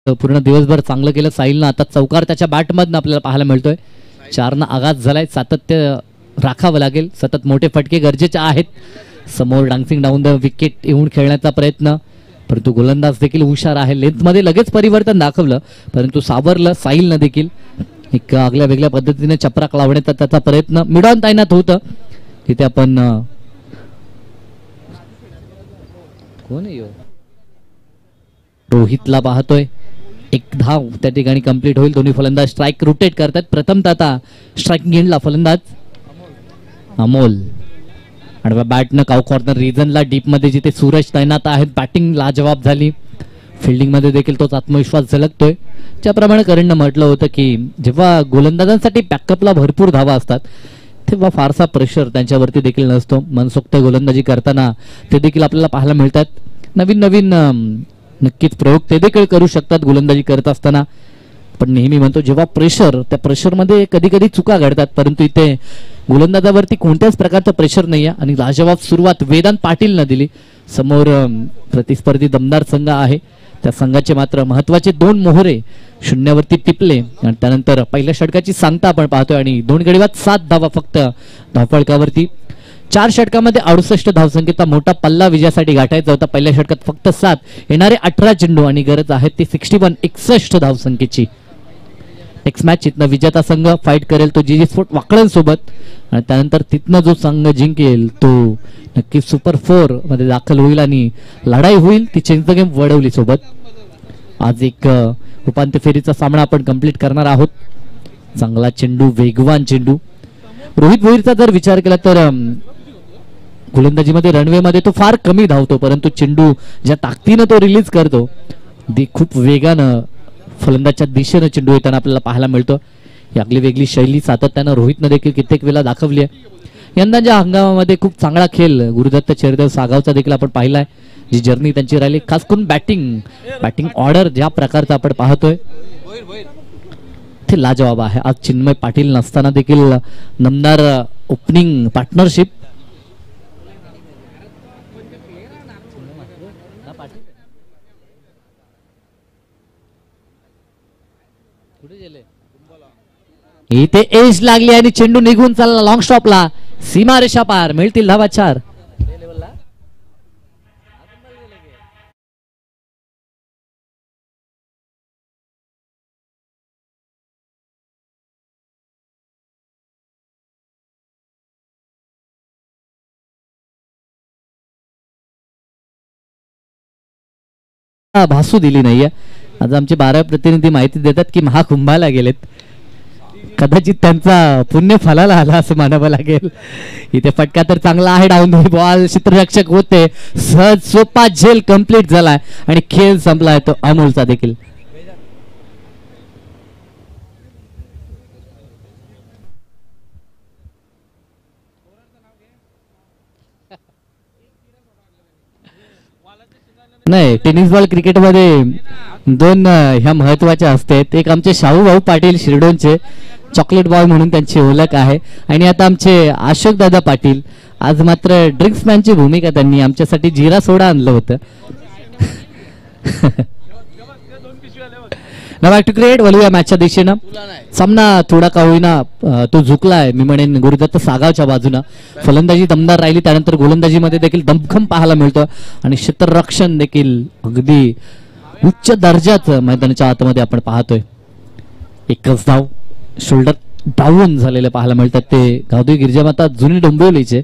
पूर्ण दिवसभर चांगलं केलं साहिलनं. आता चौकार त्याच्या बॅटमधनं आपल्याला पाहायला मिळतोय. 4 आघात झालाय. सातत्य राखावं लागेल. सतत मोठे फटके गरजेचे आहेत. समोर डान्सिंग डाऊन द विकेट येऊन खेळण्याचा प्रयत्न, परंतु गोलंदाज देखील हुशार आहे. लेंथ मध्ये लगेच परिवर्तन दाखवलं, परंतु सावरलं साहिलनं देखील. एक आगल्या वेगळ्या पद्धतीने चपराक लावण्याचा त्याचा प्रयत्न मिडॉन तैनात होतं. इथे आपण कोण आहे रोहितला पाहतोय. 1 धाव त्या ठिकाणी कंप्लीट होईल. दोन्ही फलंदाज स्ट्राईक रोटेट करतात. प्रथमतः आता स्ट्राईकिंग एंडला फलंदाज अमोल. आडव्या बॅटनं काउ कॉर्नर रिजनला डीप मध्ये जिथे सूरज तैनात आहेत. बॅटिंग लाजवाब झाली. फिल्डिंग मध्ये देखील तोच आत्मविश्वास झलकतोय. ज्याप्रमाणे करणनं म्हटलं होतं की जेव्हा गोलंदाजांसाठी बॅकअपला भरपूर धावा असतात तेव्हा फारसा प्रेशर त्यांच्यावरती देखील नसतो. मनसोक्त गोलंदाजी करताना ते देखील आपल्याला पाहायला मिळतात. नवीन नक्कीच प्रयोग ते देखील करू शकतात गोलंदाजी करत असताना. पण नेहमी म्हणतो जेव्हा प्रेशर, त्या प्रेशरमध्ये कधी कधी चुका घडतात, परंतु इथे गोलंदाजावरती कोणत्याच प्रकारचं प्रेशर नाही आहे आणि लाजवाब सुरुवात वेदांत पाटीलनं दिली. समोर प्रतिस्पर्धी दमदार संघ आहे. त्या संघाचे मात्र महत्वाचे 2 मोहरे 0 वरती टिपले आणि त्यानंतर पहिल्या षटकाची सांगता आपण पाहतोय आणि 2 गडी बाद 7 धावा फक्त धावफलकावरती. 4 षटकामध्ये 68 धावसंख्येचा मोठा पल्ला विजयासाठी गाठायचा होता. पहिल्या षटकात फक्त 7, येणारे 18 चेंडू आणि गरज आहे ती 61 धावसंख्येची. नेक्स्ट मॅच इथनं विजेता संघ फाईट करेल तो जीजी स्पोर्ट वाकळांसोबत आणि त्यानंतर तिथनं जो संघ जिंकेल तो नक्की सुपर 4 मध्ये दाखल होईल आणि लढाई होईल ती चेंज द गेम वडवली सोबत. आज एक उपांत्य फेरीचा सामना आपण कंप्लीट करणार आहोत. चांगला चेंडू, वेगवान चेंडू. रोहित भोईरचा जर विचार केला तर गोलंदाजीमध्ये रणवेमध्ये तो फार कमी धावतो, परंतु चेंडू ज्या ताकदीनं तो रिलीज करतो ती खूप वेगानं फलंदाजच्या दिशेनं चेंडू येताना आपल्याला पाहायला मिळतो. ही आपली वेगळी शैली सातत्यानं रोहितनं देखील कित्येक वेळा दाखवली आहे. यंदाच्या हंगामामध्ये खूप चांगला खेळ गुरुदत्त चेरदेव सागावचा देखील आपण पाहिलाय. जी जर्नी त्यांची राहिली, खास करून बॅटिंग ऑर्डर ज्या प्रकारचा आपण पाहतोय ते लाजवाब आहे. आज चिन्मय पाटील नसताना देखील नमदार ओपनिंग पार्टनरशिप. इथे एज लागली आणि चेंडू निघून चालला लॉंग स्टॉपला, सीमारेषा पार, मिळतील धावा 4. भासू दिली नाहीये. आज आमचे 12 प्रतिनिधी माहिती देतात की महाकुंभाला गेलेत. कदाचित त्यांचा पुण्य फलाला आला असं मानावं लागेल. इथे फटका तर चांगला आहे, डाऊन बॉल, क्षेत्ररक्षक होते, सहज सोपा झेल कंप्लीट झालाय आणि खेळ संपलाय तो अमोलचा देखील. नाही, टेनिस बॉल क्रिकेटमध्ये 2 ह्या महत्वाच्या असतात. एक आमचे शाहूभाऊ पाटील शिरडोनचे, चॉकलेट बॉय म्हणून त्यांची ओळख आहे, आणि आता आमचे अशोक दादा पाटील. आज मात्र ड्रिंक्समॅनची भूमिका त्यांनी आमच्यासाठी जिरा सोडा आणलं होतं. बॅक टू क्रिकेट, वळूया मॅचच्या दिशेनं. सामना थोडा का होईना तो झुकलाय, मी म्हणेन गुरुदत्त सागावच्या बाजूनं. फलंदाजी दमदार राहिली, त्यानंतर गोलंदाजीमध्ये देखील दमखम पाहायला मिळतं आणि क्षेत्ररक्षण देखील अगदी उच्च दर्जाचं मैदानाच्या आतमध्ये आपण पाहतोय. एकच धाव, शोल्डर डाऊन झालेले पाहायला मिळतात ते गावदेवी गिरिजामाता जुनी डोंबिवलीचे.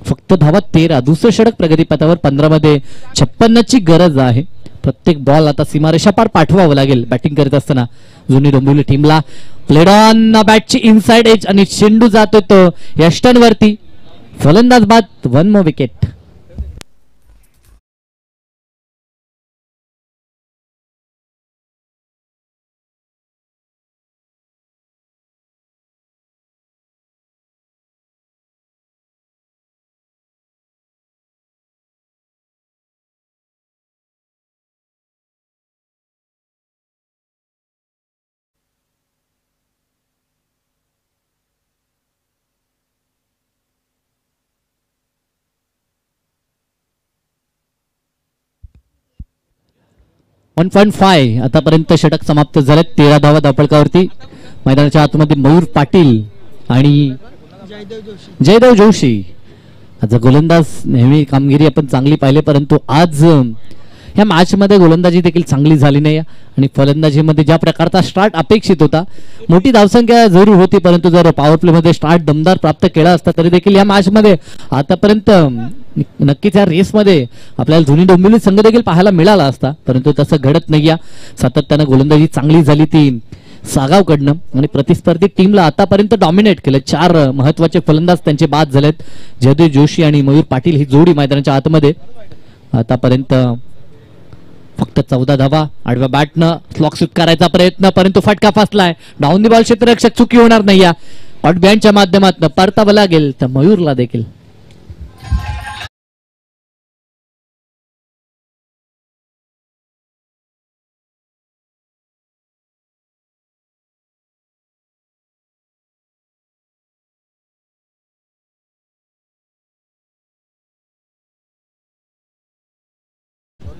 फक्त धावा 13, दुसरं षटक प्रगतीपथावर. 15 मध्ये 56ची गरज आहे. प्रत्येक बॉल आता सीमारेषा पार पाठवावं लागेल बॅटिंग करत असताना जुनी डोंबिवली टीमला. प्लेड ऑन बॅटची इनसाइड एज आणि चेंडू जातोय तो यष्टन वरती. फलंदाज बाद, 1 मोर विकेट. .5 आतापर्यंत षटक समाप्त झाले. 13 धावा धावपळकावरती. मैदानाच्या आतमध्ये मयूर पाटील आणि जयदेव जोशी. आज गोलंदाज नेहमी कामगिरी आपण चांगली पाहिली, परंतु आज ह्या मॅच मध्ये गोलंदाजी देखील चांगली झाली नाही आणि फलंदाजीमध्ये ज्या प्रकारचा स्टार्ट अपेक्षित होता, मोठी धावसंख्या जरूर होती, परंतु जर पॉवर प्ले मध्ये स्टार्ट दमदार प्राप्त केला असता तरी देखील या मॅच मध्ये आतापर्यंत नक्कीच या रेसमध्ये आपल्याला जुनी डोंबिवली संघ देखील पाहायला मिळाला असता, परंतु तसं घडत नाहीये. सातत्यानं गोलंदाजी चांगली झाली ती सागावकडनं आणि प्रतिस्पर्धी टीमला आतापर्यंत डॉमिनेट केलं. 4 महत्वाचे फलंदाज त्यांचे बाद झालेत. जयदेव जोशी आणि मयूर पाटील ही जोडी मैदानाच्या आतमध्ये. आतापर्यंत फक्त 14 धावा. आडव्या बॅटनं स्लॉक शूट करायचा प्रयत्न, परंतु फटका फसलाय. डाऊन दी बॉल, क्षेत्ररक्षक चुकी होणार नाही. या हॉट बँडच्या माध्यमातून परतावं लागेल तर मयूरला देखील.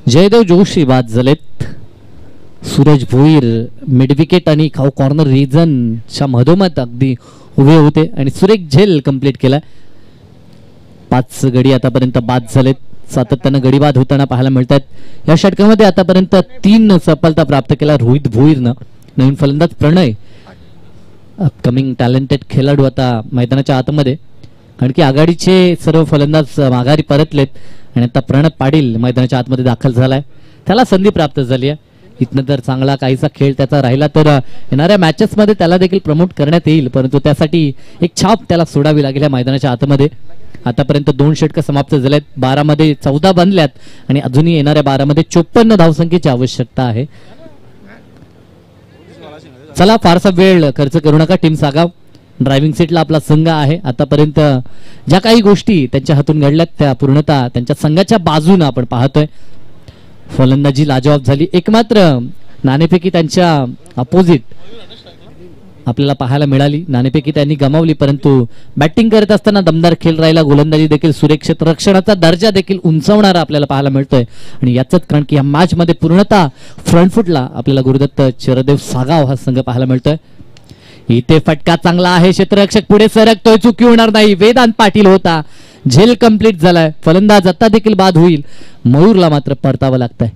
जयदेव जोशी बाद झालेत. सूरज भोईर मिड विकेट आणि खाऊ कॉर्नर रिजनच्या मधोमध अगदी उभे होते आणि सुरेख झेल कंप्लीट केला. 5 गडी आतापर्यंत बाद झालेत. सातत्यानं गडी बाद होताना पाहायला मिळतात. या षटकामध्ये आतापर्यंत 3 सफलता प्राप्त केला रोहित भोईरनं. नवीन फलंदाज प्रणय, अपकमिंग टॅलेंटेड खेळाडू आता मैदानाच्या आतमध्ये. कारण की आघाडीचे सर्व फलंदाज माघारी परतलेत आणि आता प्रणय पाटील मैदानाच्या आतमध्ये दाखल झालाय. त्याला संधी प्राप्त झाली आहे. इथनं जर चांगला काहीसा खेळ त्याचा राहिला तर येणाऱ्या मॅचेस मध्ये त्याला देखील प्रमोट करण्यात येईल, परंतु त्यासाठी एक छाप त्याला सोडावी लागेल या मैदानाच्या आतमध्ये. आतापर्यंत 2 षटकं समाप्त झाल्यात, 12 मध्ये 14 बनल्यात आणि अजूनही येणाऱ्या 12 मध्ये 54 धावसंख्येची आवश्यकता आहे. चला फारसा वेळ खर्च करू नका. टीम सागाव ड्रायव्हिंग सीटला आपला संघ आहे. आतापर्यंत ज्या काही गोष्टी त्यांच्या हातून घडल्यात त्या पूर्णतः त्यांच्या संघाच्या बाजूने आपण पाहतोय. फलंदाजी लाजवाब झाली. एक मात्र नाणेफेकी त्यांच्या अपोजिट आपल्याला पाहायला मिळाली. नाणेफेकी त्यांनी गमावली, परंतु बॅटिंग करत असताना दमदार खेळ राहिला. गोलंदाजी देखील सुरक्षित, रक्षणाचा दर्जा देखील उंचावणारा आपल्याला पाहायला मिळतोय. आणि याच कारण की या मॅच मध्ये पूर्णतः फ्रंट फुटला आपल्याला गुरुदत्त चरदेव सागाव हा संघ पाहायला मिळतोय. इथे फटका चांगला आहे, क्षेत्ररक्षक पुढे सरकतोय, चुकी होणार नाही. वेदांत पाटील होता, झेल कंप्लीट झालाय. फलंदाज आता देखील बाद होईल. मयूरला मात्र परतावं लागतंय.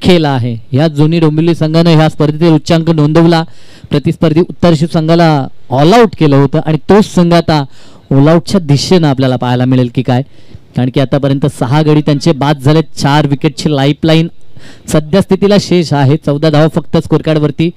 खेळ आहे. या जोनी डोंबिवली संघाने ह्या स्पर्धेतील उच्चांक नोंदवला. प्रतिस्पर्धी उत्तरशिव संघाला ऑल आउट केलं होतं आणि तोच संघ आता ऑल आउटच्या दिशेनं आपल्याला पाहायला मिळेल की काय, कारण की आतापर्यंत 6 गडी त्यांचे बाद झाले. 4 विकेटची लाईफलाईन सध्या स्थितीला शेष आहे. 14 धावा फक्त स्कोर कार्ड वरती.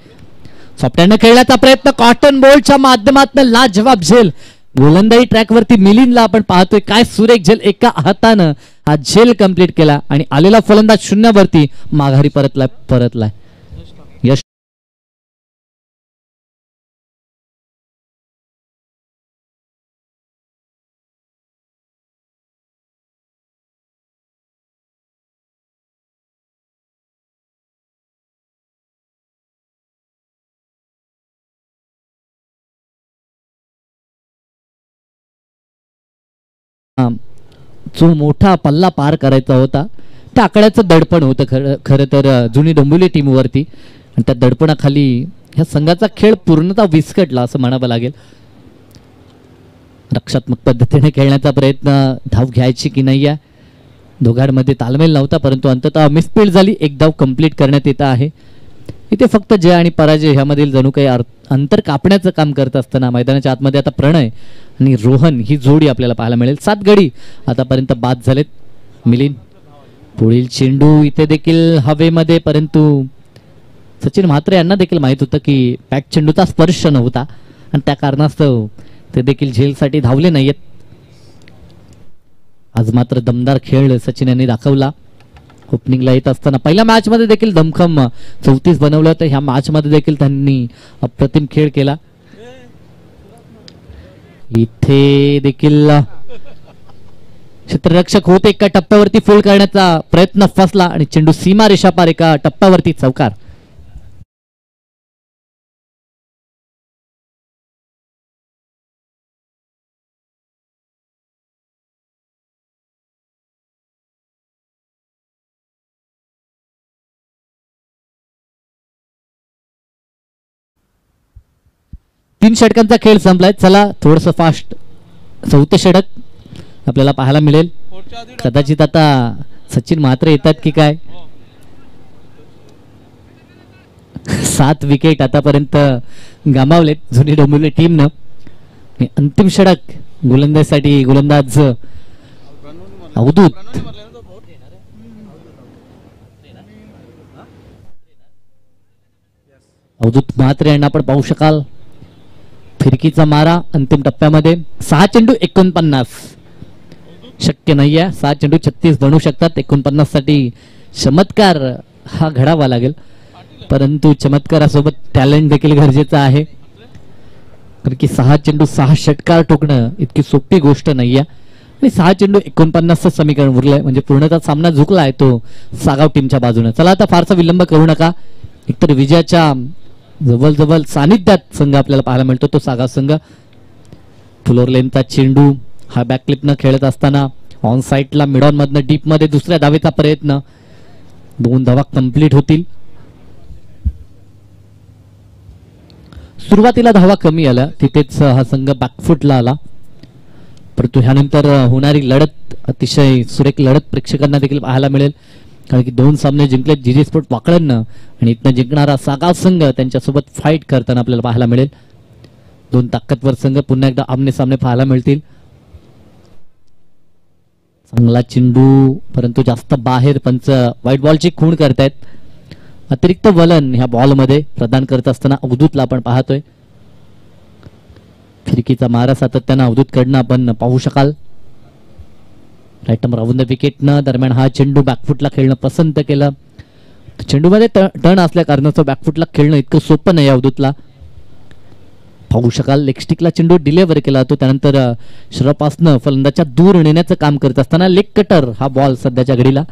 सॉफ्टहँड खेळण्याचा प्रयत्न, कॉटन बॉलच्या माध्यमातून लाजवाब झेल. गोलंदाजी ट्रॅक वरती मिलिंदला आपण पाहतोय, काय सुरेख झेल. एका हातानं हा झेल कंप्लीट केला आणि आलेला फलंदाज शून्यावरती माघारी परतलाय. यश जो मोठा पल्ला पार करायचा होता त्या आकड्याचं दडपण होतं खरं तर जुनी डोंबिवली टीमवरती, आणि त्या दडपणाखाली ह्या संघाचा खेळ पूर्णतः विस्कटला असं म्हणावं लागेल. रक्षात्मक पद्धतीने खेळण्याचा प्रयत्न, धाव घ्यायची की नाही या दोघांमध्ये तालमेल नव्हता, परंतु अंततः मिसफील्ड झाली. एक धाव कंप्लीट करण्यात येत आहे. इथे फक्त जय आणि पराजय ह्यामधील जणू काही अंतर कापण्याचं काम करत असताना मैदानाच्या आतमध्ये आता प्रणय आणि रोहन ही जोडी आपल्याला पाहायला मिळेल. 7 गडी आतापर्यंत बाद झालेत. मिलिंद पुढील चेंडू इथे देखील हवेमध्ये, परंतु सचिन म्हात्रे यांना देखील माहित होतं की पॅक चेंडूचा स्पर्श नव्हता आणि त्या कारणास्तव ते देखील झेलसाठी धावले नाहीयेत. आज मात्र दमदार खेळ सचिन यांनी दाखवला. ओपनिंगला येत असताना पहिल्या मॅच मध्ये देखील दमखम 34 बनवलं होतं. ह्या मॅच मध्ये देखील त्यांनी अप्रतिम खेळ केला. इथे देखील क्षेत्ररक्षक होते, एका टप्प्यावरती फुल करण्याचा प्रयत्न फसला आणि चेंडू सीमा रेषा पार एका टप्प्यावरती चौकार. तीन षटकांचा खेळ संपलाय. चला थोडस फास्ट 4थं षटक आपल्याला पाहायला मिळेल. कदाचित आता सचिन म्हात्रे येतात की काय. 7 विकेट आतापर्यंत गमावलेत जुनी डोंबिवली टीमनं. अंतिम षटक गोलंदाजीसाठी गोलंदाज अवधूत म्हात्रे यांना आपण पाहू शकाल. फिरकीचा मारा अंतिम टप्प्यामध्ये. 6 चेंडू 49 शक्य नाहीये. 6 चेंडू 36 बनवू शकतात. 49 साठी चमत्कार हा घडावा लागेल, परंतु चमत्कारासोबत टॅलेंट देखील गरजेचं आहे, कारण की 6 चेंडू 6 षटकार ठोकणं इतकी सोपी गोष्ट नाहीये. आणि 6 चेंडू 49चं समीकरण उरलंय म्हणजे पूर्णतः सामना झुकलाय तो सागाव टीमच्या बाजूने. चला आता फारसा विलंब करू नका. एकतर विजयाच्या जवळ सानिध्यात संघ आपल्याला पाहायला मिळतो तो सागाव संघ. फ्लोर लेनचा चेंडू हा बॅक क्लिपनं खेळत असताना ऑन साईडला मिडॉन मधनं डीप मध्ये दुसऱ्या धावेचा प्रयत्न. 2 धावा कंप्लीट होतील. सुरुवातीला धावा कमी आल्या, तिथेच हा संघ बॅकफुटला आला. परंतु ह्यानंतर होणारी लढत अतिशय सुरेख लढत प्रेक्षकांना देखील पाहायला मिळेल, कारण की 2 सामने जिंकलेत जीजी स्पोर्ट वाकळणनं आणि इथनं जिंकणारा सागाव संघ त्यांच्यासोबत फाईट करताना आपल्याला पाहायला मिळेल. 2 ताकदवर संघ पुन्हा एकदा आमने सामने पाहायला मिळतील. चांगला चेंडू परंतु जास्त बाहेर पंच व्हाईट बॉलची खूण करतायत. अतिरिक्त वलन ह्या बॉलमध्ये प्रदान करत असताना अवधूतला आपण पाहतोय. फिरकीचा मारा सातत्यानं अवधूतकडनं आपण पाहू शकाल. राईट राऊंड द विकेटनं दरम्यान हा चेंडू बॅकफुटला खेळणं पसंत केलं. चेंडूमध्ये टर्न असल्या कारणाचं बॅकफुटला खेळणं इतकं सोपं नाही अवधूतला. पाहू शकाल लेग स्टिकला चेंडू डिलेव्हर केला जातो, त्यानंतर श्रपासनं फलंदाच्या दूर नेण्याचं काम करत असताना लेग कटर हा बॉल सध्याच्या घडीला.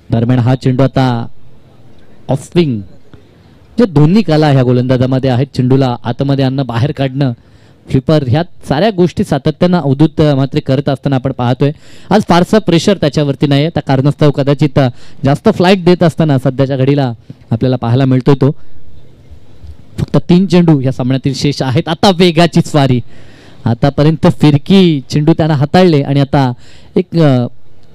दरम्यान हा चेंडू आता ऑफ स्विंग, जे दोन्ही कला ह्या गोलंदाजामध्ये आहेत, चेंडूला आतमध्ये आणणं बाहेर काढणं फ्लिपर, ह्या साऱ्या गोष्टी सातत्यानं अवधूत मात्र करत असताना आपण पाहतोय. आज फारसं प्रेशर त्याच्यावरती नाही, त्या कारणास्तव कदाचित जास्त फ्लाईट देत असताना सध्याच्या घडीला आपल्याला पाहायला मिळतोय तो. फक्त 3 चेंडू या सामन्यातील शेष आहेत. आता वेगाची स्वारी, आतापर्यंत फिरकी चेंडू त्यानं हाताळले आणि आता एक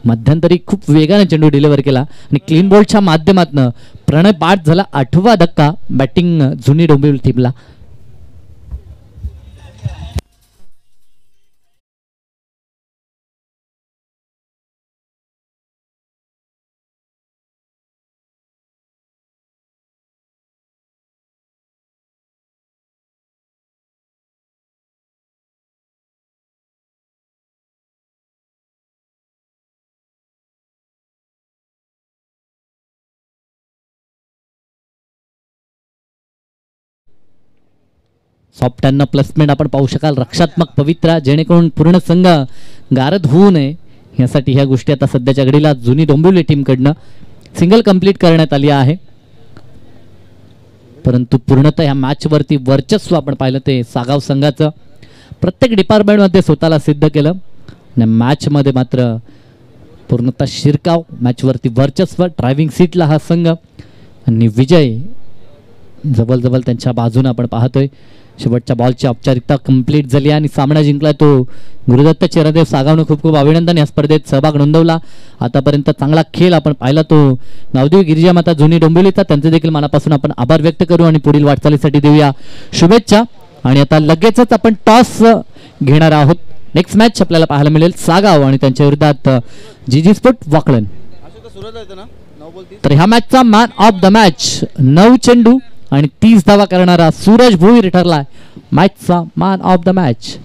मध्यंतरी खूप वेगाने चेंडू डिलिव्हर केला आणि क्लीन बॉलच्या माध्यमातून प्रणय पाठ झाला 8वा धक्का बॅटिंग जुनी डोंबिवली टीमला. सॉफ्ट प्लेसमेंट आपण पाहू शकाल. रक्षात्मक पवित्रा, जेणेकरून पूर्ण संघ गारद होऊ नये यासाठी ह्या गोष्टी आता सध्याच्या घडीला जुनी डोंबिवली टीमकडनं सिंगल कंप्लीट करण्यात आली आहे. परंतु पूर्णतः ह्या मॅचवरती वर्चस्व आपण पाहिलं ते सागाव संघाचं. प्रत्येक डिपार्टमेंटमध्ये स्वतःला सिद्ध केलं आणि मॅचमध्ये मात्र पूर्णतः शिरकाव, मॅचवरती वर्चस्व, ड्रायव्हिंग सीटला हा संघ आणि विजय जवळ त्यांच्या बाजूने आपण पाहतोय. शेवटच्या बॉलची औपचारिकता कंप्लीट झाली आणि सामना जिंकला तो गुरुदत्त चेरादेव सागावनं. खूप खूप अभिनंदन. या स्पर्धेत सहभाग नोंदवला, आतापर्यंत चांगला खेळ आपण पाहिला तो गावदेवी गिरिजा माता जुनी डोंबिवलीचा, त्यांचे देखील मनापासून आपण आभार व्यक्त करू आणि पुढील वाटचालीसाठी देऊया शुभेच्छा. आणि आता लगेचच आपण टॉस घेणार आहोत. नेक्स्ट मॅच आपल्याला पाहायला मिळेल सागाव आणि त्यांच्या विरोधात जीजी स्पोर्ट वाकळण. तर ह्या मॅचचा मॅन ऑफ द मॅच 9 चेंडू आणि 30 धावा करणारा सूरज भोईर ठरला मॅचचा मॅन ऑफ द मॅच.